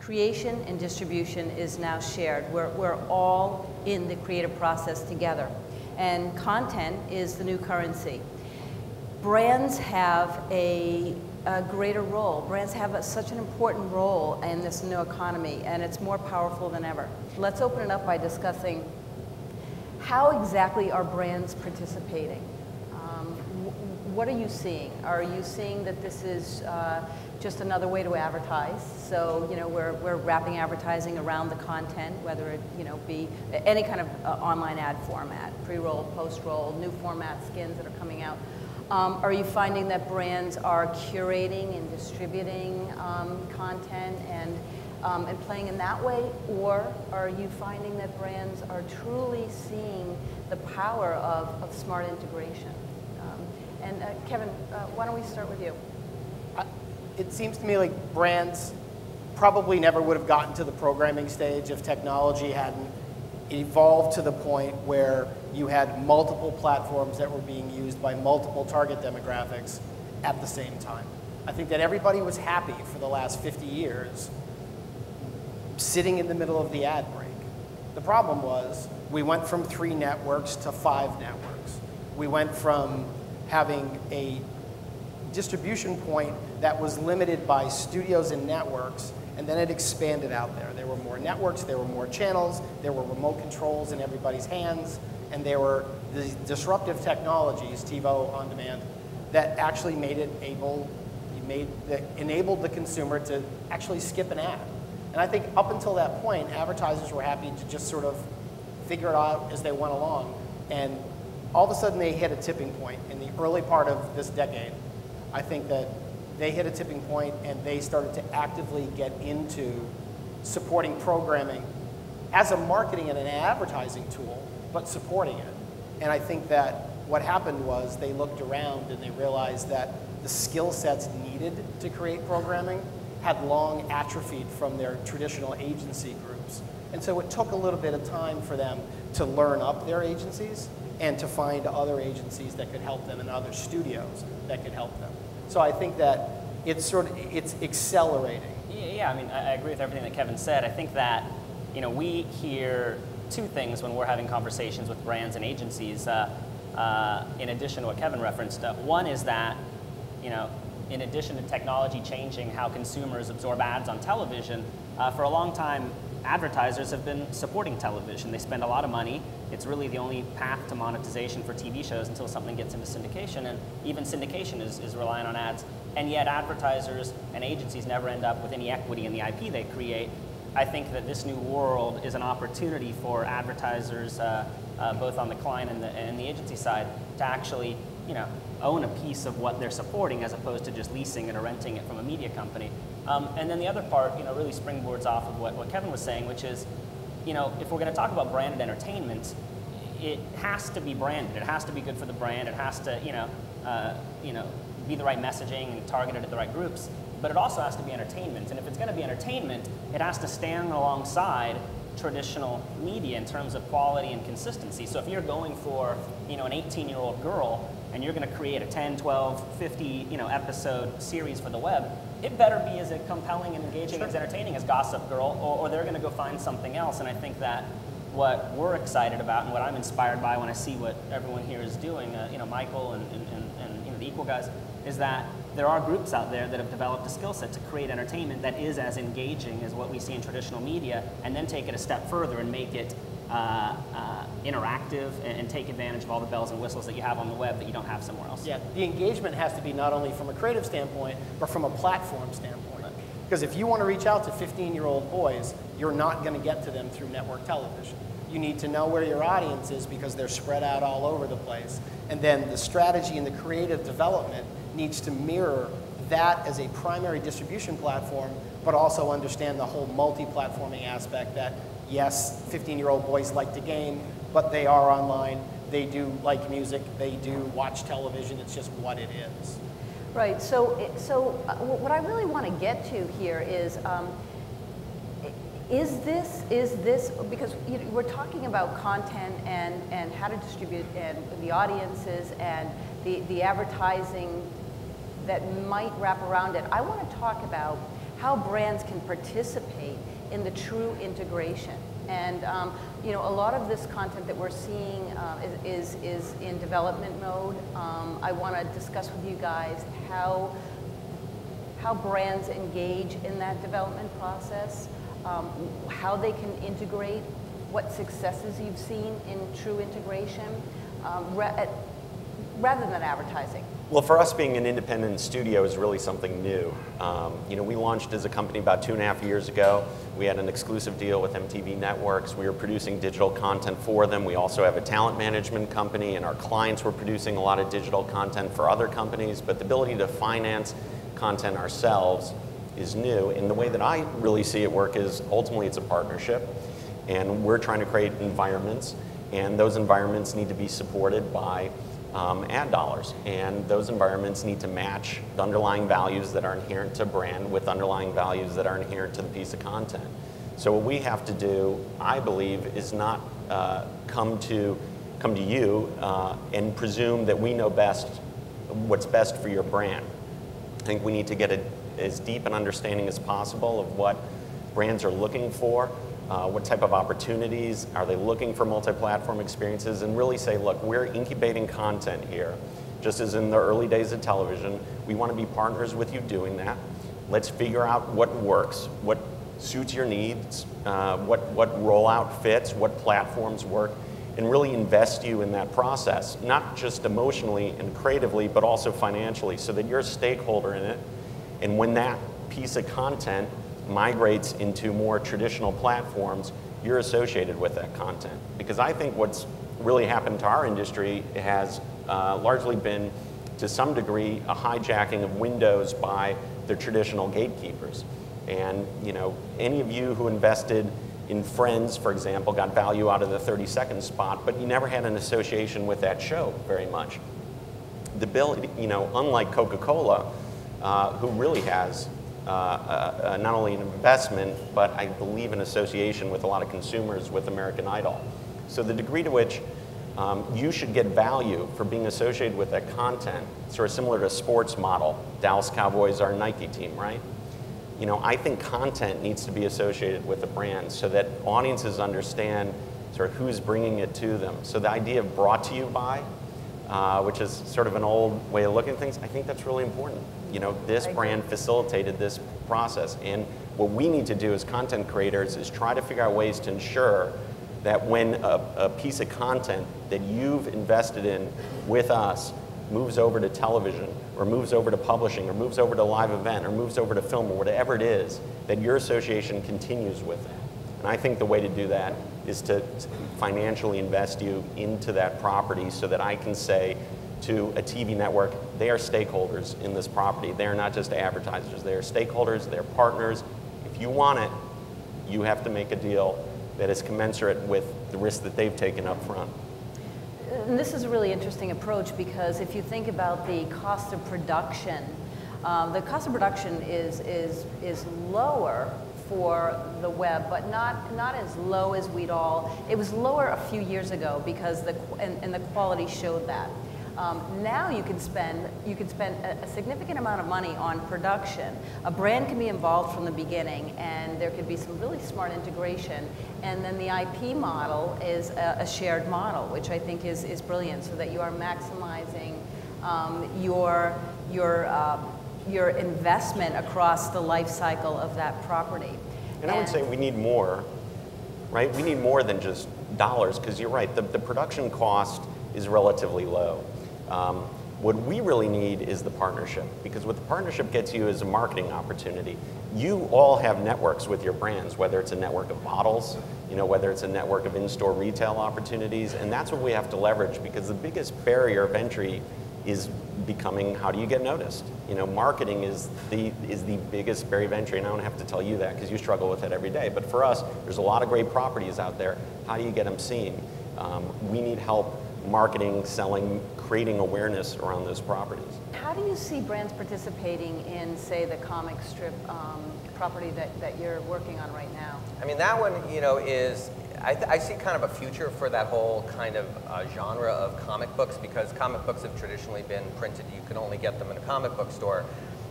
Creation and distribution is now shared. We're all in the creative process together. And content is the new currency. Brands have a greater role. Brands have such an important role in this new economy, and it's more powerful than ever. Let's open it up by discussing how exactly are brands participating? What are you seeing? Are you seeing that this is just another way to advertise? So, you know, we're wrapping advertising around the content, whether it, you know, be any kind of online ad format, pre-roll, post-roll, new format skins that are coming out. Are you finding that brands are curating and distributing content and playing in that way? Or are you finding that brands are truly seeing the power of smart integration? And Kevin, why don't we start with you? It seems to me like brands probably never would have gotten to the programming stage if technology hadn't evolved to the point where you had multiple platforms that were being used by multiple target demographics at the same time. I think that everybody was happy for the last 50 years sitting in the middle of the ad break. The problem was we went from 3 networks to 5 networks. We went from having a distribution point that was limited by studios and networks, and then it expanded out there. There were more networks, there were more channels, there were remote controls in everybody's hands, and there were the disruptive technologies, TiVo on demand, that actually enabled the consumer to actually skip an ad. And I think up until that point, advertisers were happy to just sort of figure it out as they went along, and all of a sudden they hit a tipping point in the early part of this decade. I think that they hit a tipping point and they started to actively get into supporting programming as a marketing and an advertising tool, but supporting it. And I think that what happened was they looked around and they realized that the skill sets needed to create programming had long atrophied from their traditional agency groups. And so it took a little bit of time for them to learn up their agencies and to find other agencies that could help them and other studios that could help them. So I think that it's accelerating. Yeah, I mean, I agree with everything that Kevin said. I think that, you know, we hear 2 things when we're having conversations with brands and agencies, in addition to what Kevin referenced. One is that, you know, in addition to technology changing how consumers absorb ads on television, for a long time, advertisers have been supporting television. They spend a lot of money. It's really the only path to monetization for TV shows until something gets into syndication, and even syndication is relying on ads. And yet advertisers and agencies never end up with any equity in the IP they create. I think that this new world is an opportunity for advertisers, both on the client and the agency side, to actually, you know, own a piece of what they're supporting as opposed to just leasing it or renting it from a media company. And then the other part, you know, really springboards off of what Kevin was saying, which is, you know, if we're going to talk about branded entertainment, it has to be branded. It has to be good for the brand. It has to, you know, be the right messaging and targeted at the right groups. But it also has to be entertainment. And if it's going to be entertainment, it has to stand alongside traditional media in terms of quality and consistency. So if you're going for, you know, an 18-year-old girl and you're going to create a 10, 12, 50, you know, episode series for the web, it better be as compelling and engaging, as entertaining as Gossip Girl, or they're going to go find something else. And I think that what we're excited about and what I'm inspired by when I see what everyone here is doing, you know, Michael and you know, the Equal guys, is that there are groups out there that have developed a skill set to create entertainment that is as engaging as what we see in traditional media, and then take it a step further and make it interactive and take advantage of all the bells and whistles that you have on the web that you don't have somewhere else. Yeah, the engagement has to be not only from a creative standpoint, but from a platform standpoint. Because if you want to reach out to 15-year-old boys, you're not going to get to them through network television. You need to know where your audience is because they're spread out all over the place. And then the strategy and the creative development needs to mirror that as a primary distribution platform, but also understand the whole multi-platforming aspect that, yes, 15-year-old boys like to game, but they are online, they do like music, they do watch television, it's just what it is. Right, so what I really want to get to here is this, because we're talking about content and how to distribute and the audiences and the advertising that might wrap around it. I want to talk about how brands can participate in the true integration. And you know, a lot of this content that we're seeing is in development mode. I want to discuss with you guys how brands engage in that development process, how they can integrate, what successes you've seen in true integration, rather than advertising. Well, for us, being an independent studio is really something new. You know, we launched as a company about 2.5 years ago. We had an exclusive deal with MTV Networks. We were producing digital content for them. We also have a talent management company, and our clients were producing a lot of digital content for other companies. But the ability to finance content ourselves is new. And the way that I really see it work is ultimately it's a partnership. And we're trying to create environments, and those environments need to be supported by ad dollars, and those environments need to match the underlying values that are inherent to brand with underlying values that are inherent to the piece of content. So what we have to do, I believe, is not come to you and presume that we know best what's best for your brand. I think we need to get as deep an understanding as possible of what brands are looking for. What type of opportunities are they looking for multi-platform experiences, and really say, look, we're incubating content here. Just as in the early days of television, we want to be partners with you doing that. Let's figure out what works, what suits your needs, what rollout fits, what platforms work, and really invest you in that process, not just emotionally and creatively, but also financially, so that you're a stakeholder in it. And when that piece of content migrates into more traditional platforms, you're associated with that content. Because I think what's really happened to our industry has largely been, to some degree, a hijacking of windows by the traditional gatekeepers. And you know, any of you who invested in Friends, for example, got value out of the 30-second spot, but you never had an association with that show very much. The ability, you know, unlike Coca-Cola, who really has not only an investment, but I believe an association with a lot of consumers with American Idol. So the degree to which you should get value for being associated with that content, sort of similar to a sports model. Dallas Cowboys are a Nike team, right? You know, I think content needs to be associated with the brand so that audiences understand sort of who's bringing it to them. So the idea of brought to you by, which is sort of an old way of looking at things, I think that's really important. You know, this brand facilitated this process, and what we need to do as content creators is try to figure out ways to ensure that when a piece of content that you've invested in with us moves over to television, or moves over to publishing, or moves over to live event, or moves over to film, or whatever it is, that your association continues with that. And I think the way to do that is to financially invest you into that property so that I can say to a TV network, they are stakeholders in this property. They are not just advertisers. They are stakeholders, they're partners. If you want it, you have to make a deal that is commensurate with the risk that they've taken up front. And this is a really interesting approach, because if you think about the cost of production, is lower for the web, but not as low as we'd all. It was lower a few years ago because the quality showed that. Now you can spend a significant amount of money on production. A brand can be involved from the beginning, and there could be some really smart integration. And then the IP model is a shared model, which I think is brilliant, so that you are maximizing your investment across the life cycle of that property. And I would say we need more, right? We need more than just dollars, because you're right, the production cost is relatively low. What we really need is the partnership, because what the partnership gets you is a marketing opportunity. You all have networks with your brands, whether it's a network of bottles, you know, whether it's a network of in-store retail opportunities, and that's what we have to leverage, because the biggest barrier of entry is becoming, how do you get noticed? You know, marketing is the biggest barrier of entry, and I don't have to tell you that because you struggle with it every day. But for us, there's a lot of great properties out there. How do you get them seen? We need help marketing, selling, creating awareness around those properties. How do you see brands participating in, say, the comic strip property that you're working on right now? I mean, that one, you know, is, I see kind of a future for that whole kind of genre of comic books, because comic books have traditionally been printed. You can only get them in a comic book store.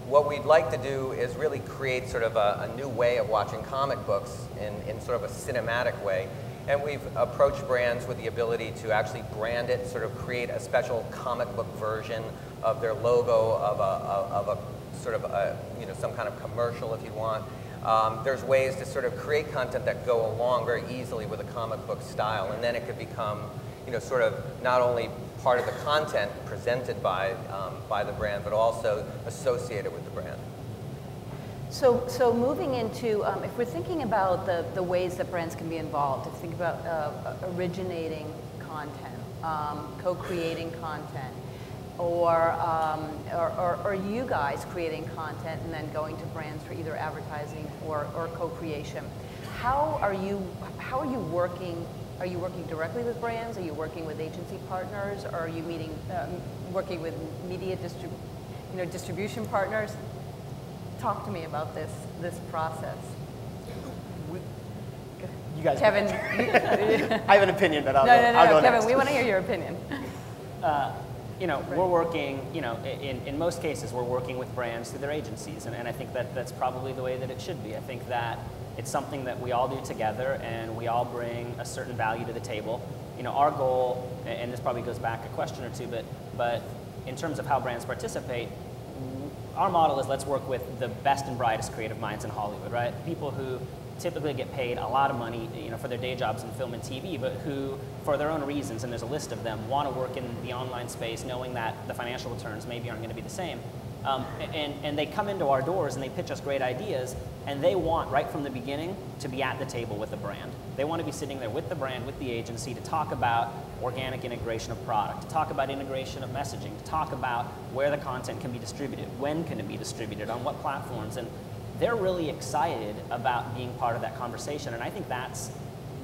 what we'd like to do is really create sort of a new way of watching comic books in sort of a cinematic way. And we've approached brands with the ability to actually brand it, sort of create a special comic book version of their logo, of a sort of a, you know, some kind of commercial if you want. There's ways to sort of create content that go along very easily with a comic book style, and then it could become, you know, sort of not only part of the content presented by the brand, but also associated with the brand. So moving into, if we're thinking about the ways that brands can be involved, if you think about originating content, co-creating content, or you guys creating content and then going to brands for either advertising or co-creation, how are you working? Are you working directly with brands? Are you working with agency partners? Or are you working with media distribution partners? Talk to me about this process. You guys, Kevin, I have an opinion, but I'll go Kevin, next. we want to hear your opinion. You know, we're working, you know, in most cases, we're working with brands through their agencies, and I think that's probably the way that it should be. I think that it's something that we all do together, and we all bring a certain value to the table. You know, our goal, and this probably goes back a question or two, but in terms of how brands participate, our model is let's work with the best and brightest creative minds in Hollywood, right? People who typically get paid a lot of money, you know, for their day jobs in film and TV, but who, for their own reasons, and there's a list of them, want to work in the online space knowing that the financial returns maybe aren't going to be the same. And they come into our doors and they pitch us great ideas, and they want, right from the beginning, to be at the table with the brand. They want to be sitting there with the brand, with the agency, to talk about organic integration of product, to talk about integration of messaging, to talk about where the content can be distributed, when can it be distributed, on what platforms, and they're really excited about being part of that conversation. And I think that's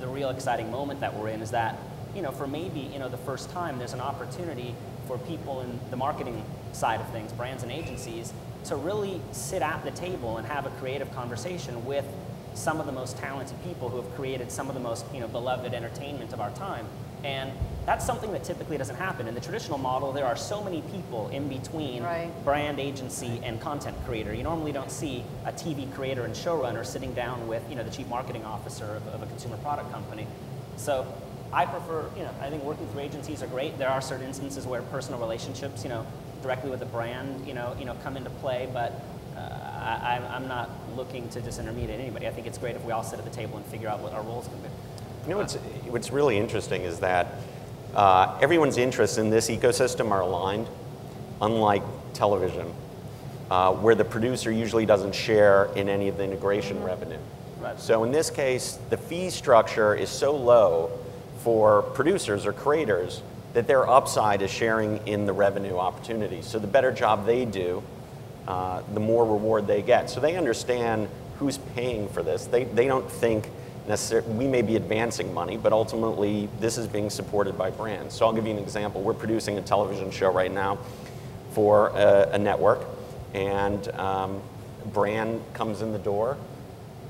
the real exciting moment that we're in, is that, you know, for maybe, you know, the first time, there's an opportunity for people in the marketing side of things, brands and agencies, to really sit at the table and have a creative conversation with some of the most talented people who have created some of the most, you know, beloved entertainment of our time. And that's something that typically doesn't happen. In the traditional model, there are so many people in between brand, agency, and content creator. You normally don't see a TV creator and showrunner sitting down with, you know, the chief marketing officer of a consumer product company. So I prefer, you know, I think working through agencies are great. There are certain instances where personal relationships, you know, directly with the brand, you know, come into play, but I'm not looking to disintermediate anybody. I think it's great if we all sit at the table and figure out what our roles can be. You know, what's really interesting is that everyone's interests in this ecosystem are aligned, unlike television, where the producer usually doesn't share in any of the integration revenue. Right. So in this case, the fee structure is so low for producers or creators that their upside is sharing in the revenue opportunities. So the better job they do, the more reward they get. So they understand who's paying for this. They don't think necessarily, we may be advancing money, but ultimately this is being supported by brands. So I'll give you an example. We're producing a television show right now for a network, and brand comes in the door.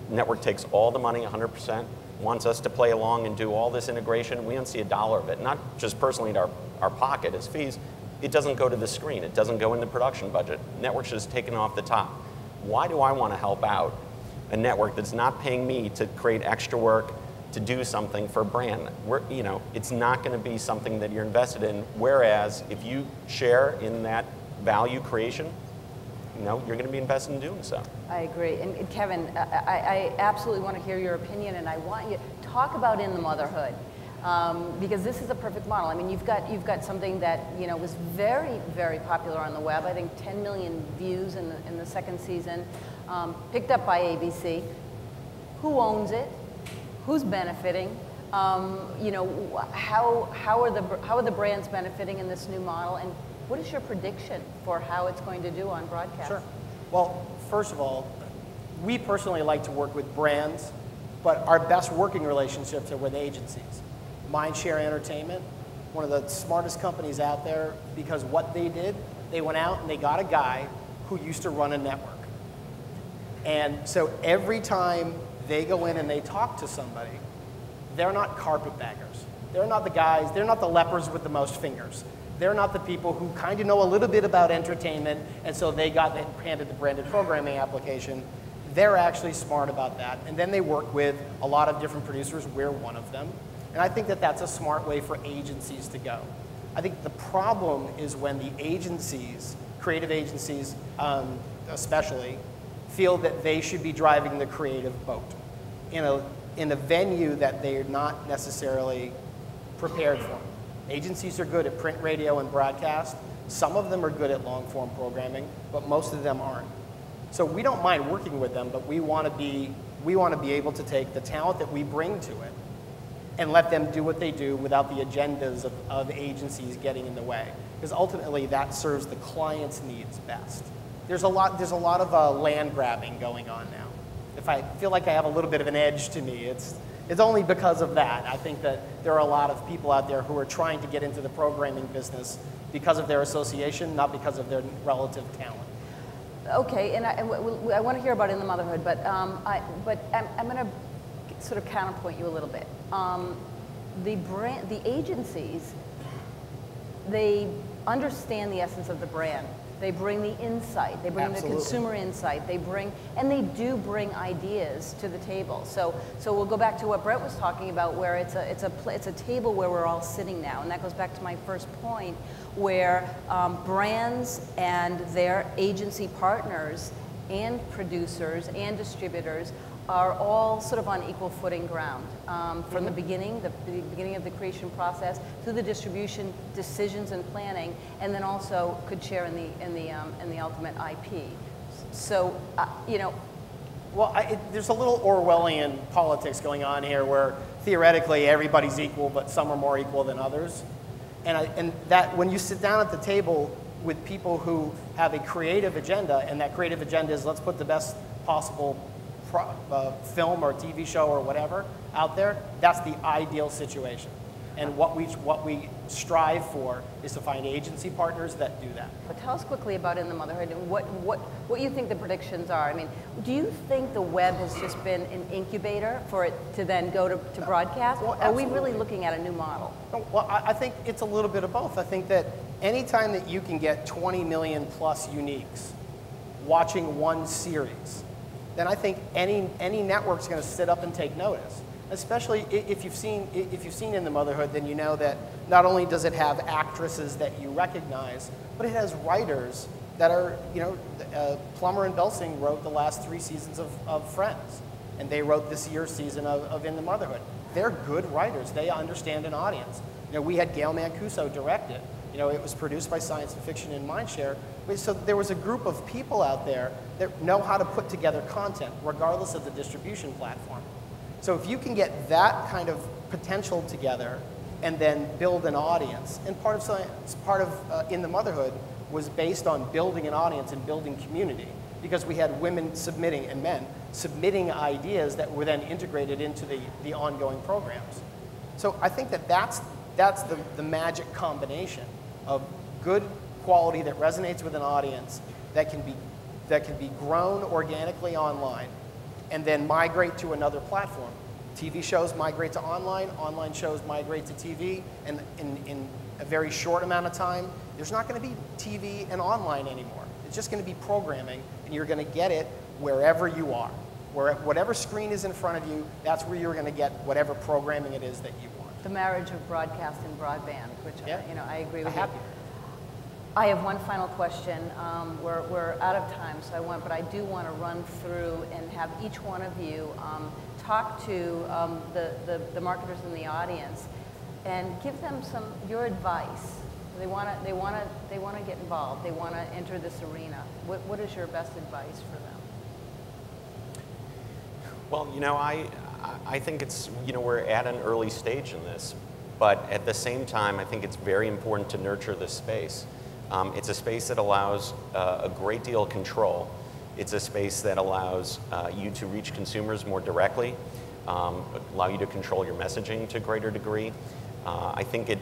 Network takes all the money, 100%, wants us to play along and do all this integration. We don't see a dollar of it, not just personally in our pocket as fees. It doesn't go to the screen. It doesn't go in the production budget. Network's just taken off the top. Why do I want to help out a network that's not paying me to create extra work to do something for a brand? You know, it's not going to be something that you're invested in. Whereas if you share in that value creation, you know, you're going to be invested in doing so. I agree. And Kevin, I absolutely want to hear your opinion, and I want you to talk about in the motherhood, because this is a perfect model. I mean, you've got something that, you know, was very, very popular on the web. I think 10 million views in the second season, picked up by ABC. Who owns it? Who's benefiting? You know, how are the brands benefiting in this new model? And what is your prediction for how it's going to do on broadcast? Sure. Well, first of all, we personally like to work with brands, but our best working relationships are with agencies. Mindshare Entertainment, one of the smartest companies out there, because what they did, they went out and they got a guy who used to run a network. And so every time they go in and they talk to somebody, they're not carpetbaggers. They're not the guys, they're not the lepers with the most fingers. They're not the people who kind of know a little bit about entertainment, and so they got handed the branded programming application. They're actually smart about that. And then they work with a lot of different producers. We're one of them. And I think that that's a smart way for agencies to go. I think the problem is when the agencies, creative agencies especially, feel that they should be driving the creative boat in a venue that they're not necessarily prepared for. Agencies are good at print, radio, and broadcast. Some of them are good at long-form programming, but most of them aren't. So we don't mind working with them, but we want to be able to take the talent that we bring to it and let them do what they do without the agendas of agencies getting in the way. Because ultimately, that serves the client's needs best. There's a lot of land grabbing going on now. If I feel like I have a little bit of an edge to me, it's only because of that. I think that there are a lot of people out there who are trying to get into the programming business because of their association, not because of their relative talent. Okay, and I want to hear about In the Motherhood, but I'm going to sort of counterpoint you a little bit. The agencies, they understand the essence of the brand. They bring the insight. They bring Absolutely. the consumer insight. And they do bring ideas to the table. So we'll go back to what Brett was talking about, where it's a table where we're all sitting now, and that goes back to my first point, where brands and their agency partners and producers and distributors are all sort of on equal footing ground from the beginning of the creation process through the distribution decisions and planning, and then also could share in the ultimate IP. So Well, there's a little Orwellian politics going on here, where theoretically everybody's equal, but some are more equal than others, and that when you sit down at the table with people who have a creative agenda, and that creative agenda is let's put the best possible film or TV show or whatever out there, that's the ideal situation. And what we strive for is to find agency partners that do that. But tell us quickly about In the Motherhood and what you think the predictions are. I mean, do you think the web has just been an incubator for it to then go to broadcast? Well, are we really looking at a new model? Well, I think it's a little bit of both. I think that anytime that you can get 20 million plus uniques watching one series, then I think any network's going to sit up and take notice. Especially if you've seen In the Motherhood, then you know that not only does it have actresses that you recognize, but it has writers that are, Plummer and Belsing wrote the last 3 seasons of Friends, and they wrote this year's season of In the Motherhood. They're good writers. They understand an audience. We had Gail Mancuso direct it. It was produced by Science and Fiction and Mindshare. So there was a group of people out there that know how to put together content, regardless of the distribution platform. So if you can get that kind of potential together and then build an audience, and part of In the Motherhood was based on building an audience and building community, because we had women submitting and men submitting ideas that were then integrated into the ongoing programs. So I think that's the magic combination of good quality that resonates with an audience that can be grown organically online and then migrate to another platform. TV shows migrate to online shows migrate to TV, and in a very short amount of time, there's not going to be TV and online anymore. It's just going to be programming, and you're going to get it wherever you are. Whatever screen is in front of you, that's where you're going to get whatever programming it is that you want. The marriage of broadcast and broadband, which I agree with you. I have one final question. We're out of time, but I do want to run through and have each one of you talk to the marketers in the audience and give them your advice. They want to get involved. They want to enter this arena. What is your best advice for them? Well, I think it's, we're at an early stage in this, but at the same time, I think it's very important to nurture this space. It's a space that allows a great deal of control. It's a space that allows you to reach consumers more directly, allow you to control your messaging to a greater degree. I think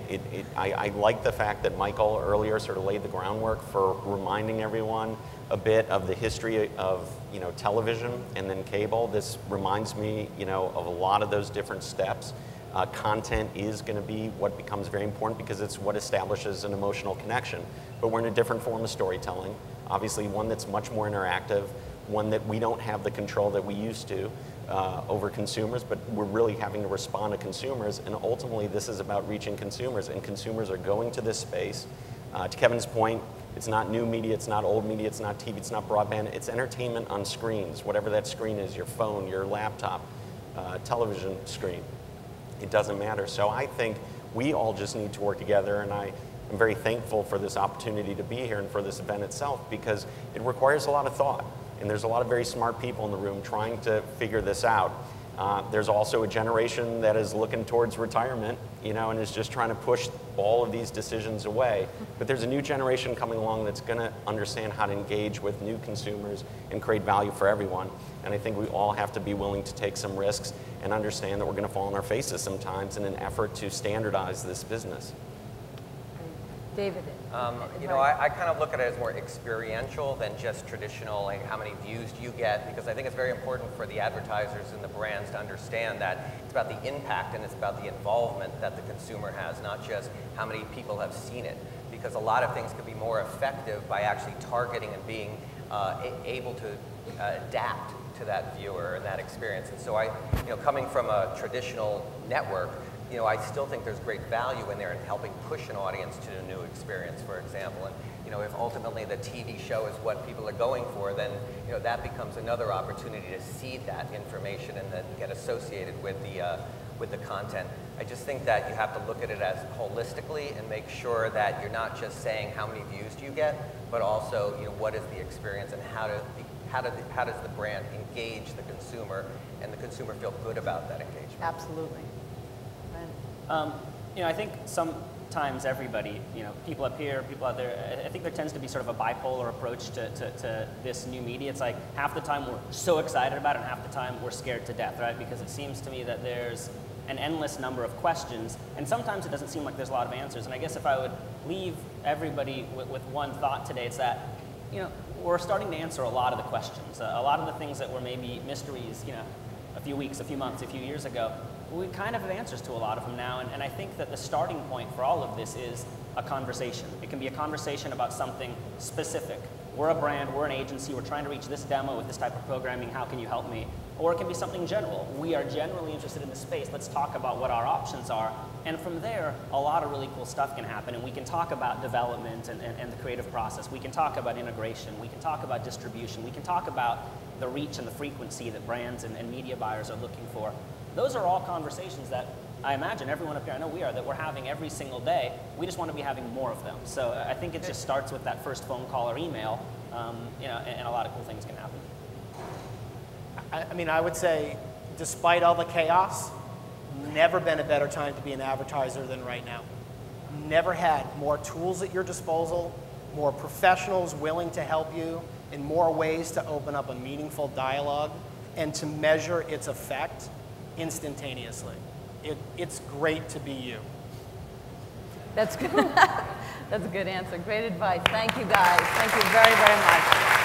I like the fact that Michael earlier sort of laid the groundwork for reminding everyone a bit of the history of television and then cable. This reminds me of a lot of those different steps. Content is going to be what becomes very important because it's what establishes an emotional connection. But we're in a different form of storytelling, obviously one that's much more interactive, one that we don't have the control that we used to over consumers, but we're really having to respond to consumers, and ultimately this is about reaching consumers, and consumers are going to this space. To Kevin's point, it's not new media, it's not old media, it's not TV, it's not broadband, it's entertainment on screens, whatever that screen is, your phone, your laptop, television screen. It doesn't matter. So I think we all just need to work together, and I am very thankful for this opportunity to be here and for this event itself because it requires a lot of thought. And there's a lot of very smart people in the room trying to figure this out. There's also a generation that is looking towards retirement, you know, and is just trying to push all of these decisions away. But there's a new generation coming along that's going to understand how to engage with new consumers and create value for everyone. And I think we all have to be willing to take some risks and understand that we're going to fall on our faces sometimes in an effort to standardize this business. David? You know, I kind of look at it as more experiential than just traditional, like how many views do you get, because I think it's very important for the advertisers and the brands to understand that it's about the impact and it's about the involvement that the consumer has, not just how many people have seen it, because a lot of things could be more effective by actually targeting and being able to adapt to that viewer and that experience. And so you know, coming from a traditional network, you know, I still think there's great value in there in helping push an audience to a new experience, for example. And, you know, if ultimately the TV show is what people are going for, then, you know, that becomes another opportunity to seed that information and then get associated with the content. I just think that you have to look at it as holistically and make sure that you're not just saying how many views do you get, but also, you know, what is the experience and how does the brand engage the consumer and the consumer feel good about that engagement. Absolutely. You know, I think sometimes everybody, you know, people up here, people out there, I think there tends to be sort of a bipolar approach to this new media. It's like half the time we're so excited about it and half the time we're scared to death, right? Because it seems to me that there's an endless number of questions, and sometimes it doesn't seem like there's a lot of answers. And I guess if I would leave everybody with one thought today, it's that, you know, we're starting to answer a lot of the questions. A lot of the things that were maybe mysteries, you know, a few weeks, a few months, a few years ago, we kind of have answers to a lot of them now, and I think that the starting point for all of this is a conversation. It can be a conversation about something specific. We're a brand, we're an agency, we're trying to reach this demo with this type of programming, how can you help me? Or it can be something general. We are generally interested in the space, let's talk about what our options are. And from there, a lot of really cool stuff can happen, and we can talk about development and the creative process. We can talk about integration, we can talk about distribution, we can talk about the reach and the frequency that brands and media buyers are looking for. Those are all conversations that I imagine everyone up here, I know we are, that we're having every single day. We just want to be having more of them. So I think it just starts with that first phone call or email, you know, and a lot of cool things can happen. I mean, I would say, despite all the chaos, never been a better time to be an advertiser than right now. Never had more tools at your disposal, more professionals willing to help you, and more ways to open up a meaningful dialogue and to measure its effect instantaneously. It's great to be you. That's good. That's a good answer. Great advice. Thank you, guys. Thank you very, very much.